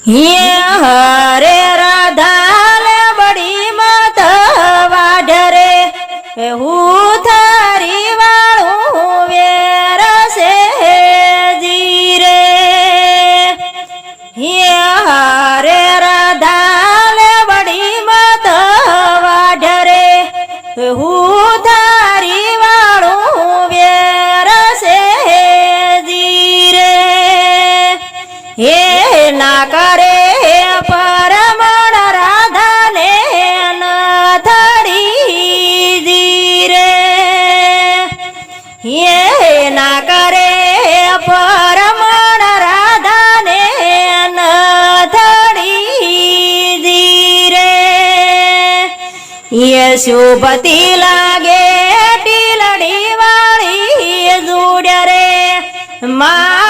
ये हरे राधाले बड़ी मत वाढरे हूँ थारी वाळू वेर से जीरे ये हरे राधाले बड़ी मत वाढरे हूँ थारी वाळू वेर से जीरे ये ना करे परमण राधाने न थड़ी जीरे ये ना करे परमण राधाने न थड़ी जीरे ये शुभती लागे टीलड़ी वाली जुड़ रे मा